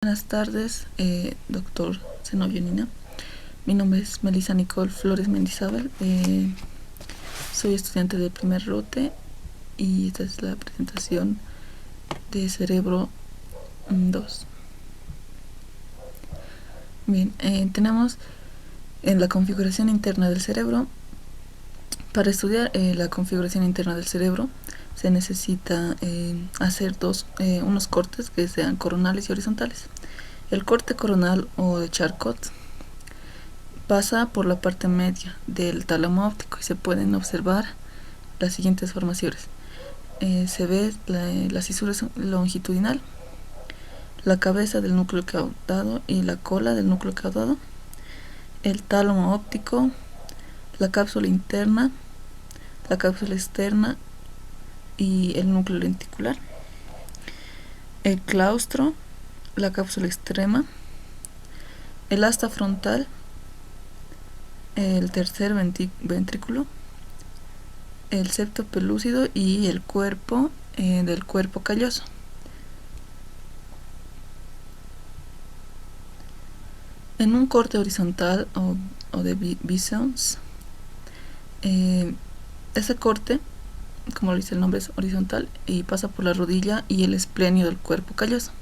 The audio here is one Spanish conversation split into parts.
Buenas tardes, doctor Zenobio Nina. Mi nombre es Melissa Nicole Flores Mendizábal. Soy estudiante de primer lote y esta es la presentación de Cerebro 2. Bien, tenemos en la configuración interna del cerebro. Para estudiar la configuración interna del cerebro se necesita hacer unos cortes que sean coronales y horizontales. El corte coronal o de Charcot pasa por la parte media del tálamo óptico y se pueden observar las siguientes formaciones. Se ve la cisura longitudinal, la cabeza del núcleo caudado y la cola del núcleo caudado, el tálamo óptico, la cápsula interna, la cápsula externa y el núcleo lenticular, el claustro, la cápsula extrema, el asta frontal, el tercer ventrículo, el septo pelúcido y el cuerpo del cuerpo calloso. En un corte horizontal o de Bisons, ese corte, como lo dice el nombre, es horizontal y pasa por la rodilla y el esplenio del cuerpo calloso.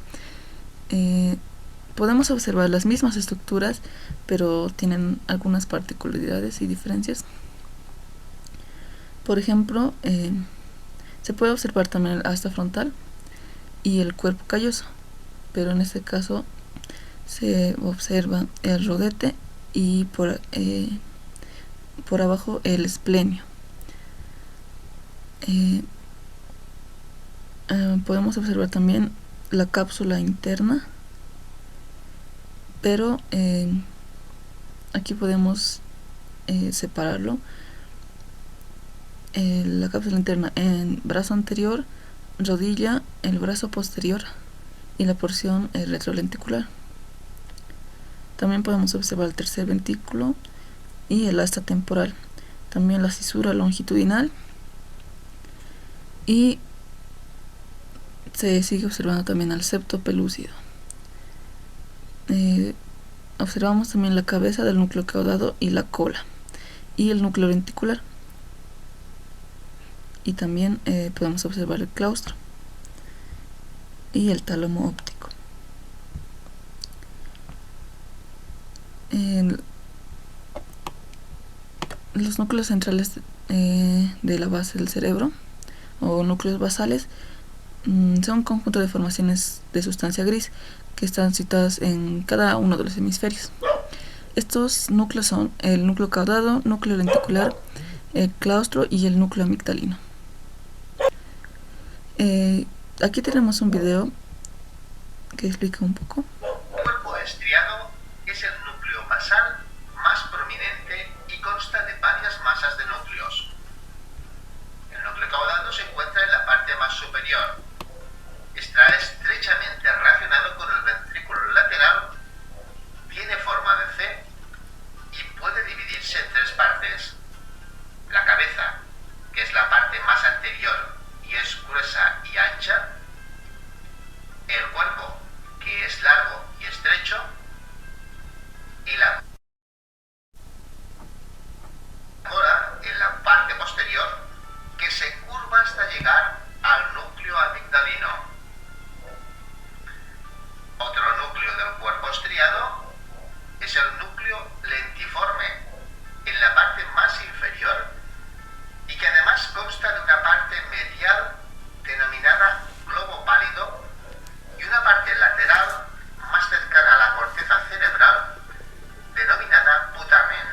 Podemos observar las mismas estructuras, pero tienen algunas particularidades y diferencias. Por ejemplo, se puede observar también el asta frontal y el cuerpo calloso, pero en este caso se observa el rodete y por abajo el esplenio. Podemos observar también la cápsula interna, pero aquí podemos separarlo. La cápsula interna en brazo anterior, rodilla, el brazo posterior y la porción retrolenticular. También podemos observar el tercer ventrículo y el asta temporal, también la cisura longitudinal, y se sigue observando también el septo pelúcido. Observamos también la cabeza del núcleo caudado y la cola y el núcleo lenticular, y también podemos observar el claustro y el tálamo óptico. Los núcleos centrales de la base del cerebro o núcleos basales son un conjunto de formaciones de sustancia gris que están situadas en cada uno de los hemisferios. Estos núcleos son el núcleo caudado, núcleo lenticular, el claustro y el núcleo amigdalino. Aquí tenemos un video que explica un poco. El cuerpo estriado es el núcleo basal más prominente y consta de varias masas de núcleos. El núcleo caudado se encuentra en la parte más superior. Está estrechamente relacionado con el ventrículo lateral, tiene forma de C y puede dividirse en tres partes. La cabeza, que es la parte más anterior y es gruesa y ancha, el cuerpo, que es largo y estrecho, y la cola en la parte posterior, que se curva hasta llegar al núcleo amigdalino. Otro núcleo del cuerpo estriado es el núcleo lentiforme, en la parte más inferior, y que además consta de una parte medial denominada globo pálido y una parte lateral más cercana a la corteza cerebral denominada putamen.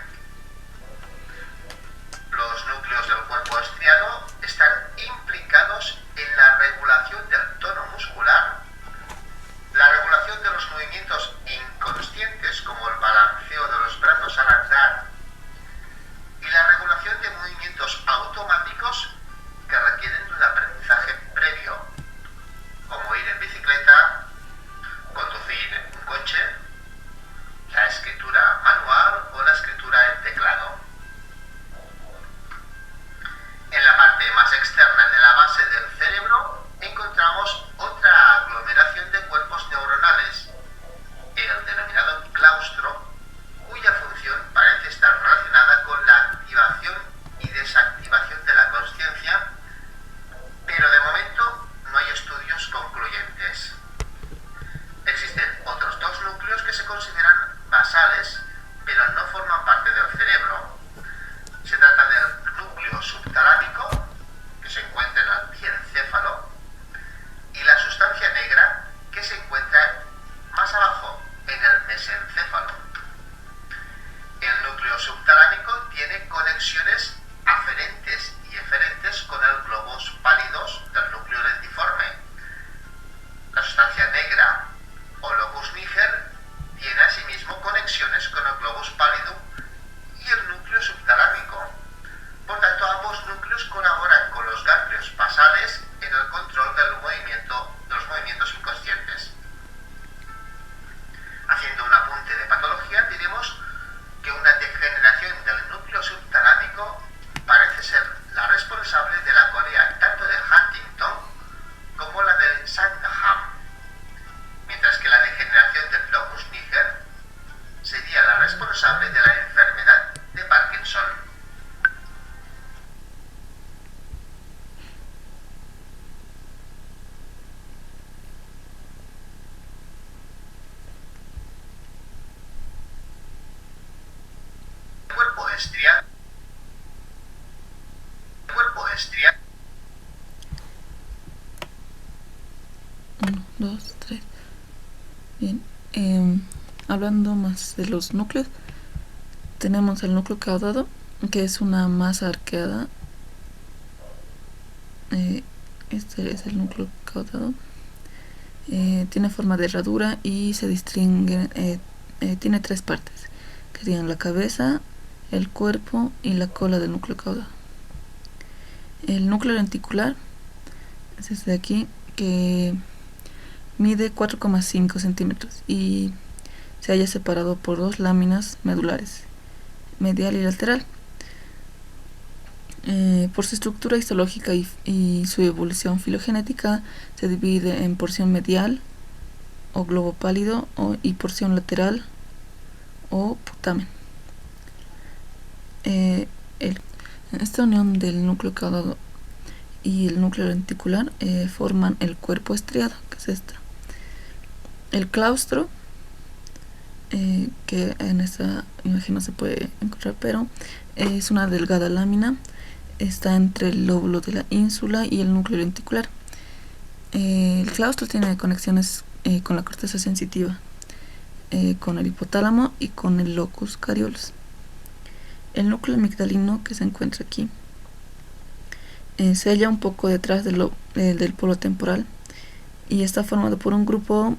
Los núcleos del cuerpo estriado están implicados en la regulación del tono muscular, la regulación de los movimientos inconscientes como el balanceo de los brazos al andar y la regulación de movimientos automáticos que requieren de un aprendizaje previo, como ir en bicicleta, conducir un coche, la escritura manual o la escritura en teclado. En la parte más externa de la base del cerebro encontramos otra aglomeración de cuerpos neuronales, se consideran basales, pero no forman parte del cerebro. Se trata del núcleo subtalámico, que se encuentra en el diencéfalo, y la sustancia negra, que se encuentra más abajo, en el mesencéfalo. El núcleo subtalámico tiene conexiones aferentes y eferentes con el globos pálidos del núcleo lentiforme. La sustancia negra o locus niger tiene asimismo conexiones con el globus pálido y el núcleo subtalámico. Por tanto, ambos núcleos colaboran con los ganglios basales en el control de los movimientos inconscientes. Haciendo un apunte de patología, diremos que una degeneración del núcleo subtalámico parece ser la responsable de la corea tanto de Huntington como la de Sandham, mientras que la degeneración del locus niger sería la responsable de la enfermedad de Parkinson. El cuerpo estriado. Uno, dos, tres. Bien. Hablando más de los núcleos, tenemos el núcleo caudado, que es una masa arqueada. Este es el núcleo caudado. Tiene forma de herradura y se distingue. Tiene tres partes, que serían la cabeza, el cuerpo y la cola del núcleo caudado. El núcleo lenticular es este de aquí, que mide 4,5 centímetros y se halla separado por dos láminas medulares, medial y lateral. Por su estructura histológica y su evolución filogenética, se divide en porción medial o globo pálido y porción lateral o putamen. Esta unión del núcleo caudado y el núcleo lenticular forman el cuerpo estriado, que es esta. El claustro, que en esta imagen no se puede encontrar, pero es una delgada lámina, está entre el lóbulo de la ínsula y el núcleo lenticular. El claustro tiene conexiones con la corteza sensitiva, con el hipotálamo y con el locus coeruleus. El núcleo amigdalino, que se encuentra aquí, se halla un poco detrás del polo temporal y está formado por un grupo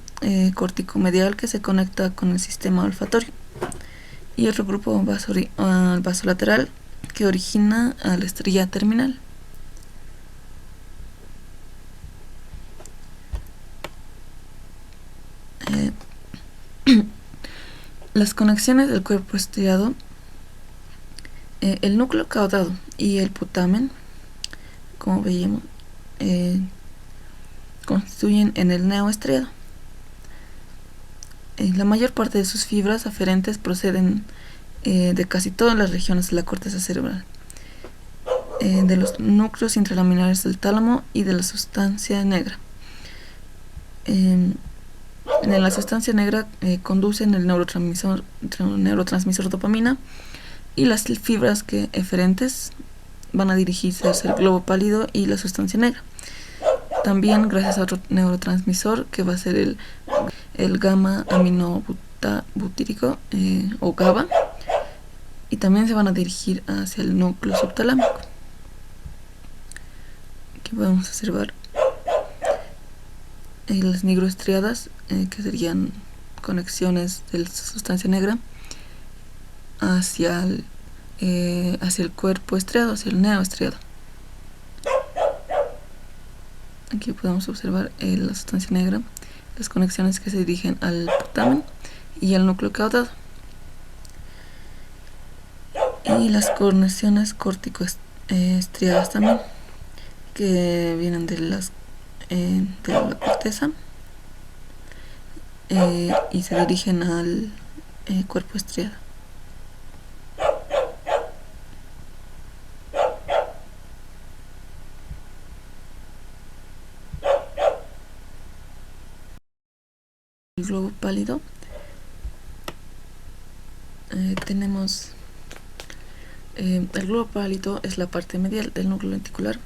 corticomedial que se conecta con el sistema olfatorio y otro grupo vasolateral que origina a la estrella terminal. Las conexiones del cuerpo estriado, el núcleo caudado y el putamen, como veíamos, constituyen en el neoestriado. La mayor parte de sus fibras aferentes proceden de casi todas las regiones de la corteza cerebral, de los núcleos intralaminares del tálamo y de la sustancia negra. En la sustancia negra conducen el neurotransmisor dopamina, y las fibras eferentes van a dirigirse hacia el globo pálido y la sustancia negra. También gracias a otro neurotransmisor que va a ser el gamma aminobutírico o GABA, y también se van a dirigir hacia el núcleo subtalámico. Aquí podemos observar las nigroestriadas, que serían conexiones de la sustancia negra hacia el cuerpo estriado, hacia el neoestriado. Aquí podemos observar la sustancia negra, las conexiones que se dirigen al putamen y al núcleo caudado, y las conexiones córtico-estriadas también, que vienen de la corteza y se dirigen al cuerpo estriado. El globo pálido tenemos el globo pálido, es la parte medial del núcleo lenticular,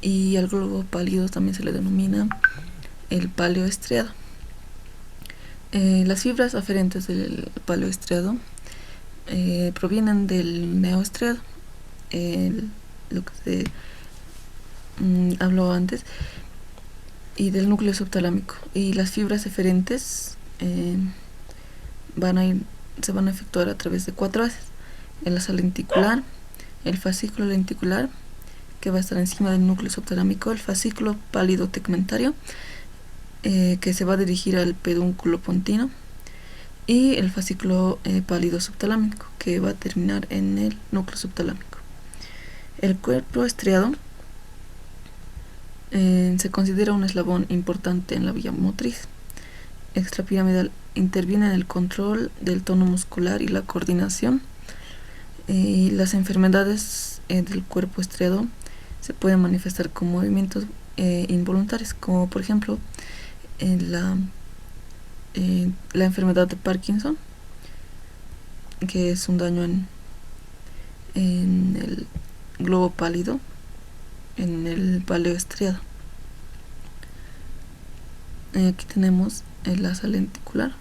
y al globo pálido también se le denomina el páleo estriado. Las fibras aferentes del páleo estriado provienen del neoestriado, lo que se habló antes, y del núcleo subtalámico. Y las fibras eferentes se van a efectuar a través de 4 haces: el asa lenticular, el fascículo lenticular, que va a estar encima del núcleo subtalámico, el fascículo pálido tegmentario, que se va a dirigir al pedúnculo pontino, y el fascículo pálido subtalámico, que va a terminar en el núcleo subtalámico. El cuerpo estriado se considera un eslabón importante en la vía motriz extrapiramidal. Interviene en el control del tono muscular y la coordinación. Y las enfermedades del cuerpo estriado se pueden manifestar con movimientos involuntarios, como por ejemplo la enfermedad de Parkinson, que es un daño en el globo pálido, en el páleo estriado. Aquí tenemos el asa lenticular.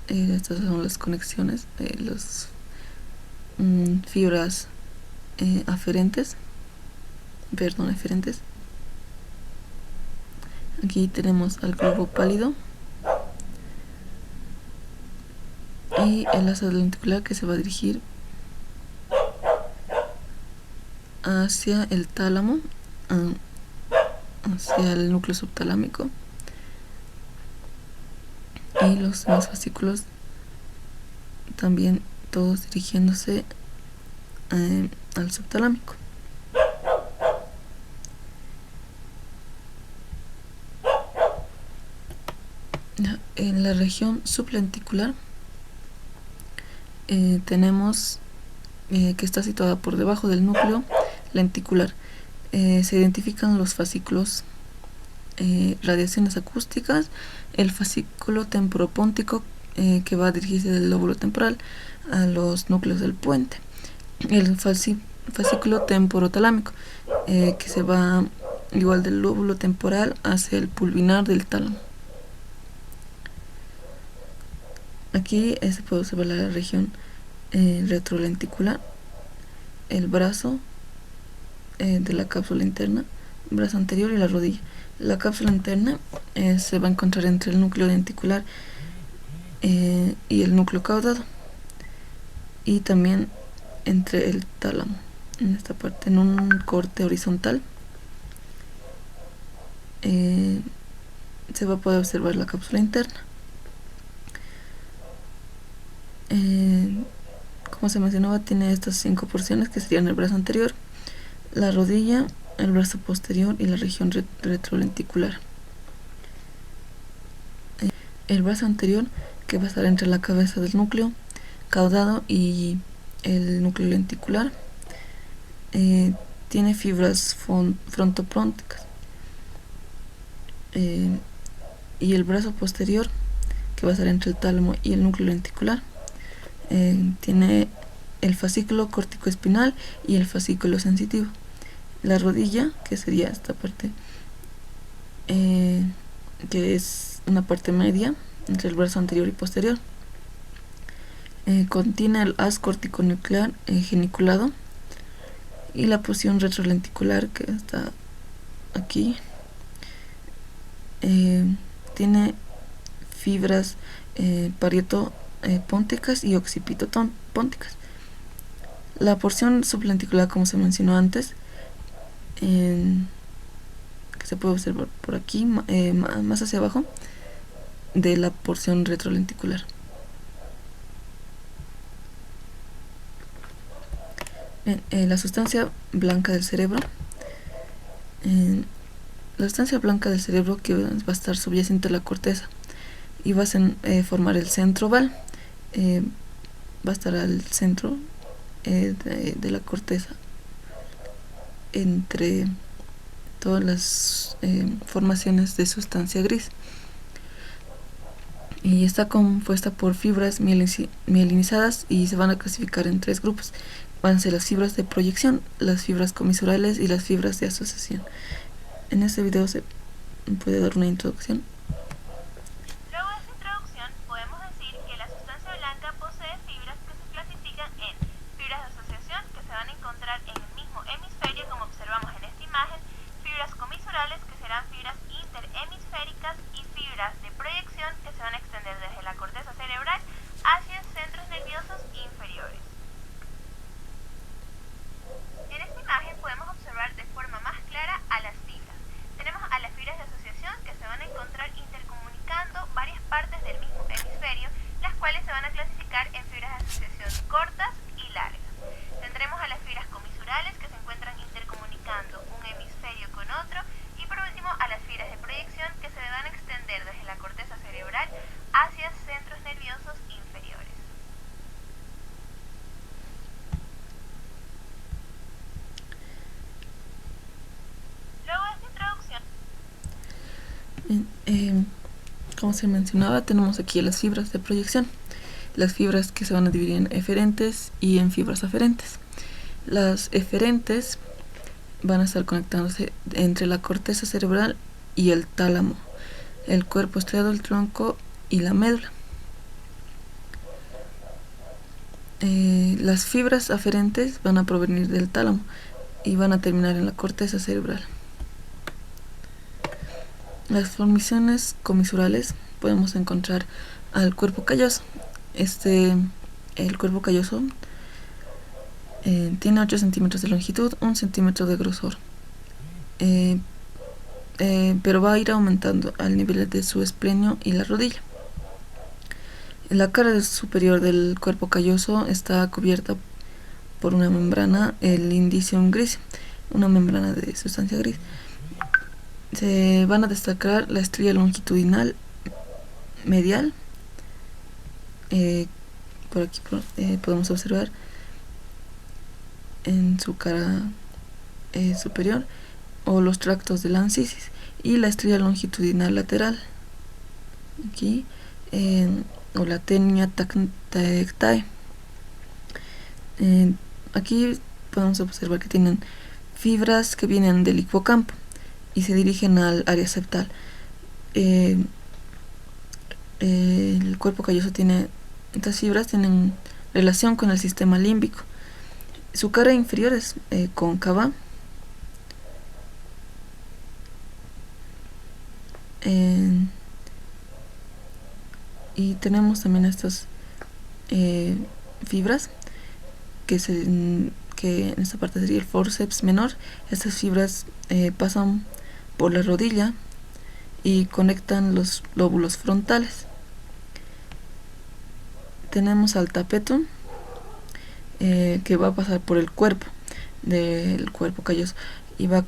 Estas son las conexiones de las fibras eferentes. Aquí tenemos al globo pálido y el asa lenticular, que se va a dirigir hacia el tálamo, hacia el núcleo subtalámico, y los demás fascículos también todos dirigiéndose al subtalámico. En la región sublenticular tenemos que está situada por debajo del núcleo lenticular. Se identifican los fascículos radiaciones acústicas, el fascículo temporopóntico, que va a dirigirse del lóbulo temporal a los núcleos del puente, el fascículo temporotalámico, que se va igual del lóbulo temporal hacia el pulvinar del tálamo. Aquí se puede observar la región retrolenticular, el brazo de la cápsula interna, brazo anterior, y la rodilla. La cápsula interna se va a encontrar entre el núcleo lenticular y el núcleo caudado, y también entre el tálamo, en esta parte, en un corte horizontal. Se va a poder observar la cápsula interna. Como se mencionaba, tiene estas 5 porciones, que serían el brazo anterior, la rodilla, el brazo posterior y la región retrolenticular. El brazo anterior, que va a estar entre la cabeza del núcleo caudado y el núcleo lenticular, tiene fibras frontoprónticas. Y el brazo posterior, que va a estar entre el tálamo y el núcleo lenticular, tiene el fascículo corticoespinal y el fascículo sensitivo. La rodilla, que sería esta parte, que es una parte media entre el brazo anterior y posterior, contiene el haz corticonuclear geniculado, y la porción retrolenticular, que está aquí, tiene fibras parietopónticas y occipitopónticas. La porción sublenticular, como se mencionó antes, que se puede observar por aquí, más hacia abajo de la porción retrolenticular. La sustancia blanca del cerebro. La sustancia blanca del cerebro, que va a estar subyacente a la corteza y va a formar el centro oval, va a estar al centro de la corteza, entre todas las formaciones de sustancia gris. y está compuesta por fibras mielinizadas y se van a clasificar en 3 grupos. Van a ser las fibras de proyección, las fibras comisurales y las fibras de asociación. En este video se puede dar una introducción. Luego de esta introducción, podemos decir que la sustancia blanca posee fibras que se clasifican en fibras de asociación, que se van a encontrar en el mismo hemisferio, como observamos en esta imagen, fibras comisurales, que serán fibras interhemisféricas, y fibras de proyección, que se van a extender desde la corteza cerebral hacia centros nerviosos inferiores. En esta imagen podemos observar de forma más clara a las fibras. Tenemos a las fibras de asociación, que se van a encontrar intercomunicando varias partes del mismo hemisferio, las cuales se van a clasificar en fibras de asociación cortas y largas. Tendremos a las fibras comisurales, que se encuentran intercomunicando un hemisferio con otro, y por último a las fibras de proyección, que se van a extender desde la corteza cerebral hacia centros nerviosos inferiores. Luego de esta introducción, Como se mencionaba, tenemos aquí las fibras de proyección, las fibras que se van a dividir en eferentes y en fibras aferentes. Las eferentes van a estar conectándose entre la corteza cerebral y el tálamo, el cuerpo estriado, el tronco y la médula. Las fibras aferentes van a provenir del tálamo y van a terminar en la corteza cerebral. Las formaciones comisurales podemos encontrar al cuerpo calloso. El cuerpo calloso tiene 8 centímetros de longitud, 1 centímetro de grosor, pero va a ir aumentando al nivel de su esplenio y la rodilla. La cara superior del cuerpo calloso está cubierta por una membrana, el indicium gris, una membrana de sustancia gris. Se van a destacar la estrella longitudinal medial. Por aquí podemos observar en su cara superior, o los tractos de la ancisis, y la estrella longitudinal lateral aquí, o la tenia tectae. Aquí podemos observar que tienen fibras que vienen del hipocampo y se dirigen al área septal. El cuerpo calloso tiene, estas fibras tienen relación con el sistema límbico. Su cara inferior es cóncava. Y tenemos también estas fibras que en esta parte sería el forceps menor. Estas fibras pasan por la rodilla y conectan los lóbulos frontales. Tenemos al tapetum, que va a pasar por el cuerpo del cuerpo calloso y va a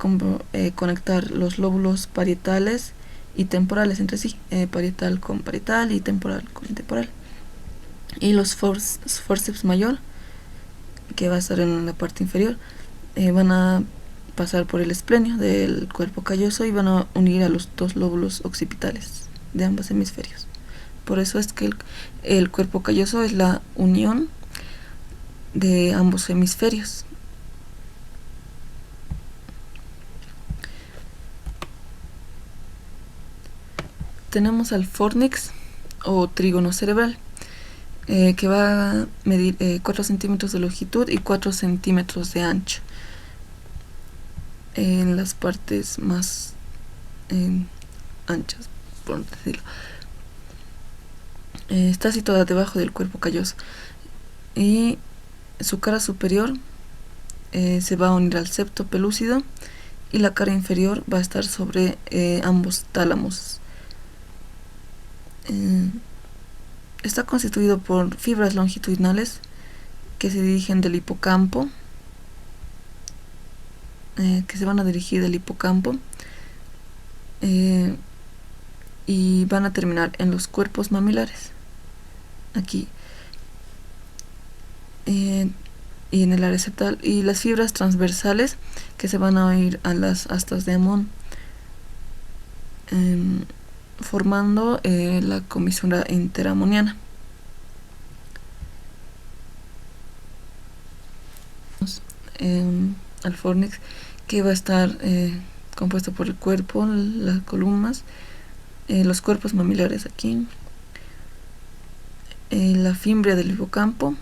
conectar los lóbulos parietales y temporales entre sí, parietal con parietal y temporal con temporal. Y los forceps mayor, que va a estar en la parte inferior, van a pasar por el esplenio del cuerpo calloso y van a unir a los 2 lóbulos occipitales de ambos hemisferios. Por eso es que el cuerpo calloso es la unión de ambos hemisferios. Tenemos al fornix o trígono cerebral, que va a medir 4 centímetros de longitud y 4 centímetros de ancho en las partes más anchas, por decirlo. Está situada debajo del cuerpo calloso y su cara superior se va a unir al septo pelúcido y la cara inferior va a estar sobre ambos tálamos. Está constituido por fibras longitudinales que se dirigen del hipocampo, que se van a dirigir del hipocampo y van a terminar en los cuerpos mamilares, aquí, y en el área septal, y las fibras transversales que se van a ir a las astas de Amón. formando la comisura interamoniana. Al fornix, que va a estar compuesto por el cuerpo, las columnas, los cuerpos mamilares aquí, la fimbria del hipocampo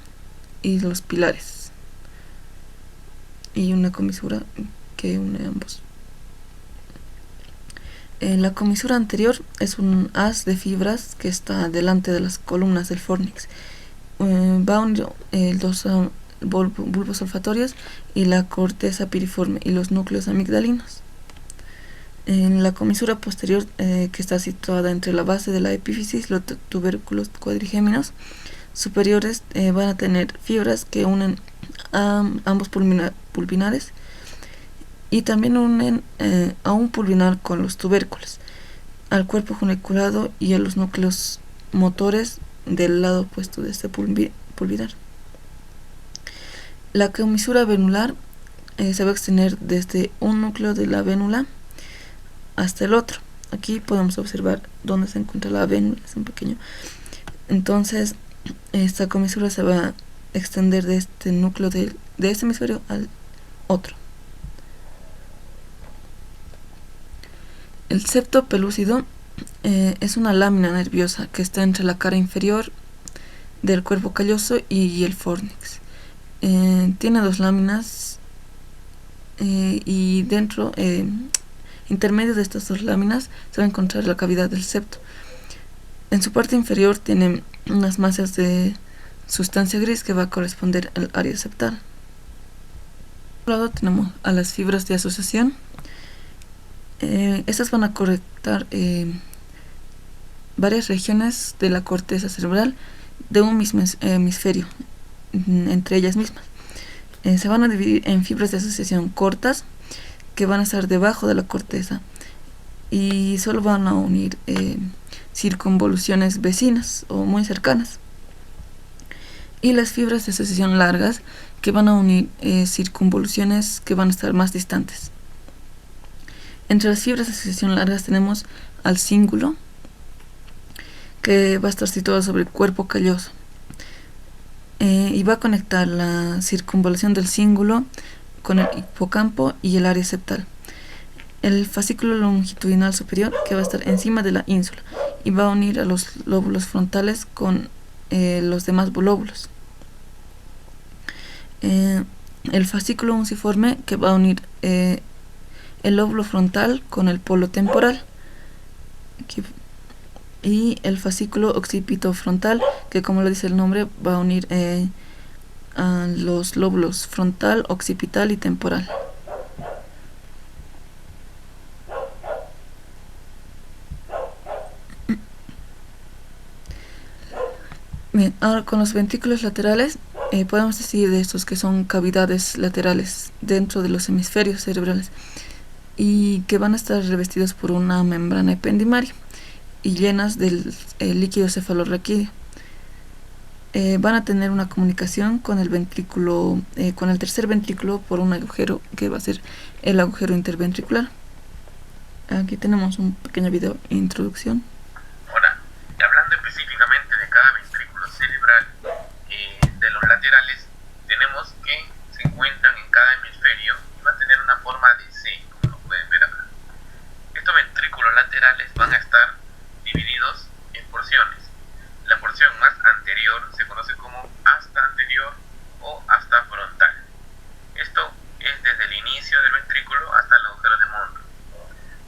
y los pilares, y una comisura que une ambos. La comisura anterior es un haz de fibras que está delante de las columnas del fornix. Va a unir los bulbos olfatorios y la corteza piriforme y los núcleos amigdalinos. En la comisura posterior, que está situada entre la base de la epífisis, los tubérculos cuadrigéminos superiores van a tener fibras que unen a ambos pulvinares y también unen a un pulvinar con los tubérculos, al cuerpo funiculado y a los núcleos motores del lado opuesto de este pulvinar. La comisura venular se va a extender desde un núcleo de la vénula hasta el otro. Aquí podemos observar dónde se encuentra la vénula, es un pequeño. Entonces, esta comisura se va a extender de este núcleo de este hemisferio al otro. El septo pelúcido es una lámina nerviosa que está entre la cara inferior del cuerpo calloso y el fornix. Tiene dos láminas y dentro, intermedio de estas dos láminas, se va a encontrar la cavidad del septo. En su parte inferior tiene unas masas de sustancia gris que va a corresponder al área septal. Por otro lado tenemos a las fibras de asociación. Estas van a conectar varias regiones de la corteza cerebral de un mismo hemisferio entre ellas mismas. Se van a dividir en fibras de asociación cortas, que van a estar debajo de la corteza y solo van a unir circunvoluciones vecinas o muy cercanas, y las fibras de asociación largas, que van a unir circunvoluciones que van a estar más distantes. Entre las fibras de asociación largas tenemos al cíngulo, que va a estar situado sobre el cuerpo calloso, y va a conectar la circunvolución del cíngulo con el hipocampo y el área septal. El fascículo longitudinal superior, que va a estar encima de la ínsula y va a unir a los lóbulos frontales con los demás lóbulos. El fascículo unciforme, que va a unir el lóbulo frontal con el polo temporal. Y el fascículo occipitofrontal, que, como lo dice el nombre, va a unir a los lóbulos frontal, occipital y temporal. Bien, ahora con los ventrículos laterales, podemos decir de estos que son cavidades laterales dentro de los hemisferios cerebrales y que van a estar revestidos por una membrana ependimaria y llenas del líquido cefalorraquídeo. Van a tener una comunicación con el ventrículo, con el tercer ventrículo, por un agujero que va a ser el agujero interventricular. Aquí tenemos un pequeño video de introducción. Ahora, hablando específicamente de cada ventrículo cerebral, de los laterales, tenemos que se encuentran en cada hemisferio y va a tener una forma de C, como lo pueden ver acá. Estos ventrículos laterales van a estar divididos en porciones. La porción más anterior se conoce como asta anterior o asta frontal. Esto es desde el inicio del ventrículo hasta el agujero de Monro.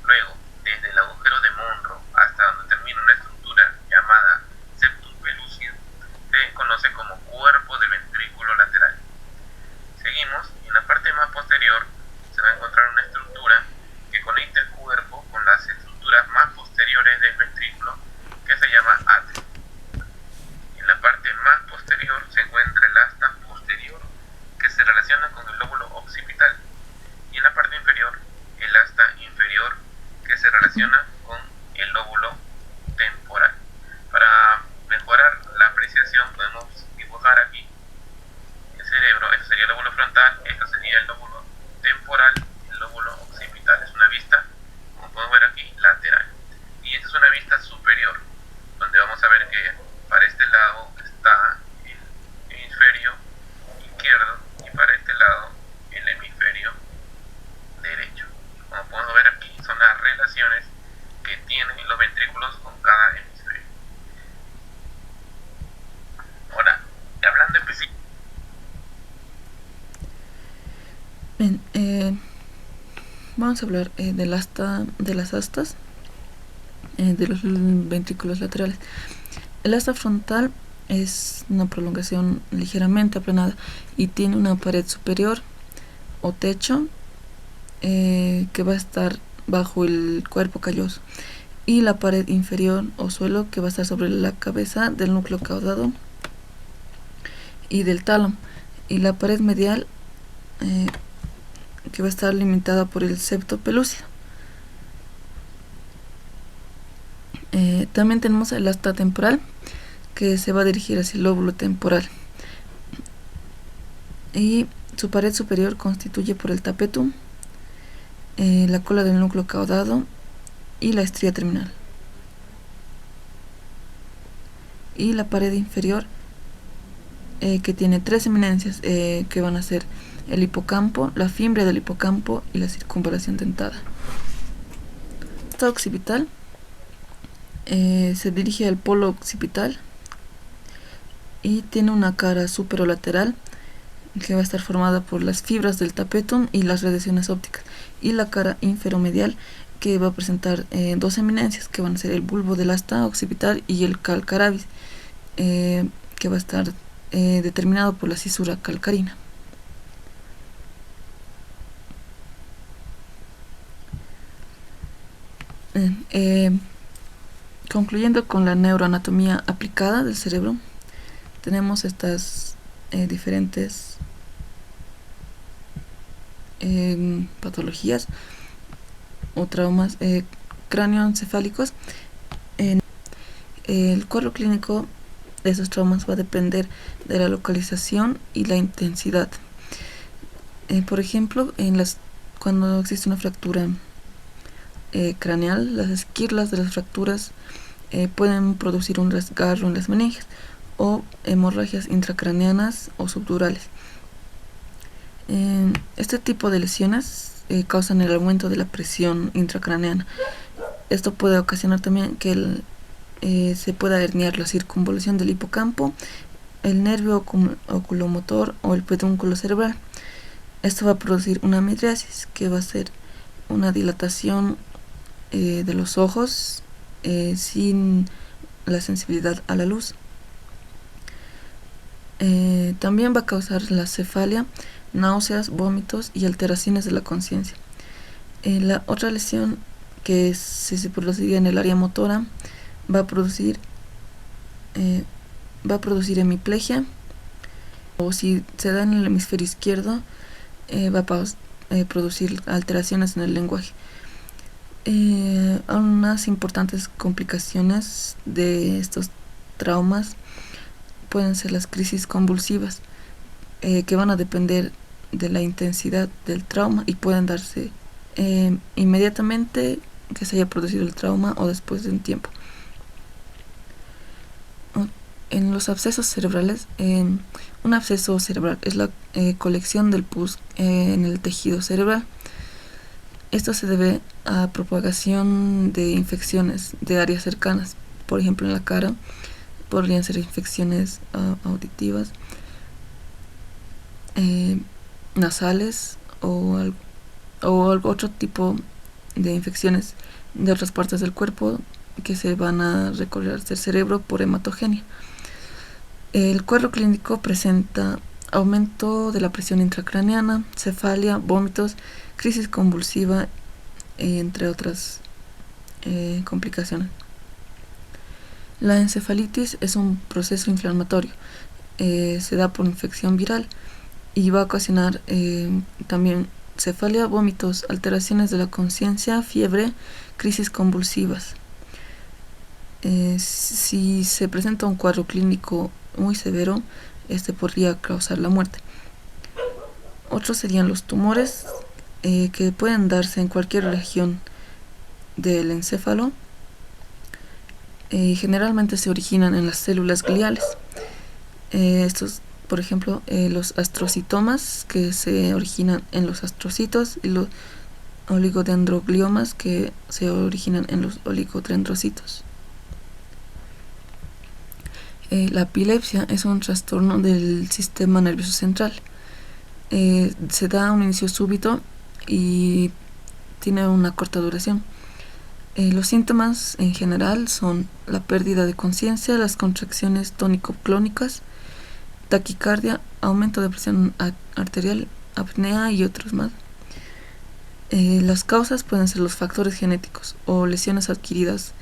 Luego, desde el agujero de Monro hasta donde termina una estructura llamada septum pelúcido, se conoce como cuerpo del ventrículo lateral. Seguimos, y en la parte más posterior se va a encontrar una estructura que conecta el cuerpo con las estructuras más posteriores del ventrículo, que se llama atrio. En la parte más posterior se encuentra el asta posterior, que se relaciona con el lóbulo occipital, y en la parte inferior el asta inferior, que se relaciona con el lóbulo temporal. Para mejorar la apreciación podemos dibujar aquí el cerebro. Este sería el lóbulo frontal, este sería el lóbulo temporal, el lóbulo occipital. Es una vista, como podemos ver aquí, lateral, y esta es una vista lado está el hemisferio izquierdo y para este lado el hemisferio derecho. Como podemos ver aquí, son las relaciones que tienen los ventrículos con cada hemisferio. Ahora, hablando específicamente. Bien, vamos a hablar de las astas, de los ventrículos laterales. El asta frontal es una prolongación ligeramente aplanada y tiene una pared superior o techo que va a estar bajo el cuerpo calloso, y la pared inferior o suelo que va a estar sobre la cabeza del núcleo caudado y del tálamo, y la pared medial que va a estar limitada por el septo pelúcido. También tenemos el asta temporal, que se va a dirigir hacia el lóbulo temporal, y su pared superior constituye por el tapetum, la cola del núcleo caudado y la estría terminal. Y la pared inferior, que tiene tres eminencias, que van a ser el hipocampo, la fimbria del hipocampo y la circunvalación dentada. El asta occipital se dirige al polo occipital y tiene una cara superolateral que va a estar formada por las fibras del tapetum y las radiaciones ópticas, y la cara inferomedial, que va a presentar dos eminencias, que van a ser el bulbo del asta occipital y el calcaravis, que va a estar determinado por la cisura calcarina. Concluyendo con la neuroanatomía aplicada del cerebro, tenemos estas diferentes patologías o traumas cráneoencefálicos. El cuadro clínico de esos traumas va a depender de la localización y la intensidad. Por ejemplo, cuando existe una fractura craneal, las esquirlas de las fracturas pueden producir un desgarro en las meninges o hemorragias intracraneanas o subdurales. Este tipo de lesiones causan el aumento de la presión intracraneana. Esto puede ocasionar también que se pueda herniar la circunvolución del hipocampo, el nervio oculomotor o el pedúnculo cerebral. Esto va a producir una midriasis, que va a ser una dilatación de los ojos sin la sensibilidad a la luz. También va a causar la cefalia, náuseas, vómitos y alteraciones de la conciencia. La otra lesión, que si se produce en el área motora, va a producir hemiplegia, o si se da en el hemisferio izquierdo, va a producir alteraciones en el lenguaje. Unas importantes complicaciones de estos traumas pueden ser las crisis convulsivas, que van a depender de la intensidad del trauma y pueden darse inmediatamente que se haya producido el trauma o después de un tiempo. En los abscesos cerebrales, un absceso cerebral es la colección del pus en el tejido cerebral. Esto se debe a propagación de infecciones de áreas cercanas. Por ejemplo, en la cara podrían ser infecciones auditivas, nasales o otro tipo de infecciones de otras partes del cuerpo que se van a recorrer al cerebro por hematogenia. El cuadro clínico presenta aumento de la presión intracraneana, cefalia, vómitos, crisis convulsiva, entre otras complicaciones. La encefalitis es un proceso inflamatorio, se da por infección viral y va a ocasionar también cefalia, vómitos, alteraciones de la conciencia, fiebre, crisis convulsivas. Si se presenta un cuadro clínico muy severo, este podría causar la muerte. Otros serían los tumores, que pueden darse en cualquier región del encéfalo, Generalmente se originan en las células gliales. Estos, por ejemplo, los astrocitomas, que se originan en los astrocitos, y los oligodendrogliomas, que se originan en los oligodendrocitos. La epilepsia es un trastorno del sistema nervioso central. Se da a un inicio súbito y tiene una corta duración. Los síntomas en general son la pérdida de conciencia, las contracciones tónico-clónicas, taquicardia, aumento de presión arterial, apnea y otros más. Las causas pueden ser los factores genéticos o lesiones adquiridas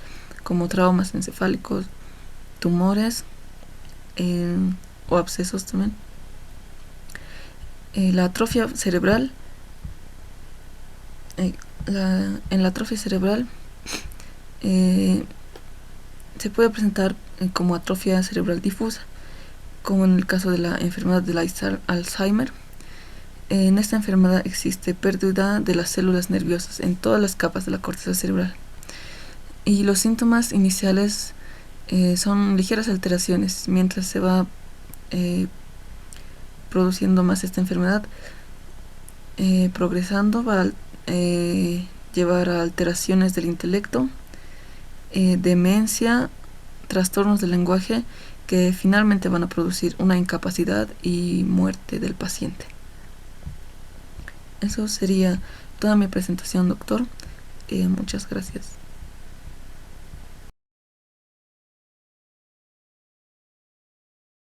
como traumas encefálicos, tumores o abscesos también. La atrofia cerebral. En la atrofia cerebral se puede presentar como atrofia cerebral difusa, como en el caso de la enfermedad del Alzheimer. En esta enfermedad existe pérdida de las células nerviosas en todas las capas de la corteza cerebral. Y los síntomas iniciales son ligeras alteraciones. Mientras se va produciendo más esta enfermedad, progresando, va a llevar a alteraciones del intelecto, demencia, trastornos del lenguaje, que finalmente van a producir una incapacidad y muerte del paciente. Eso sería toda mi presentación, doctor. Muchas gracias.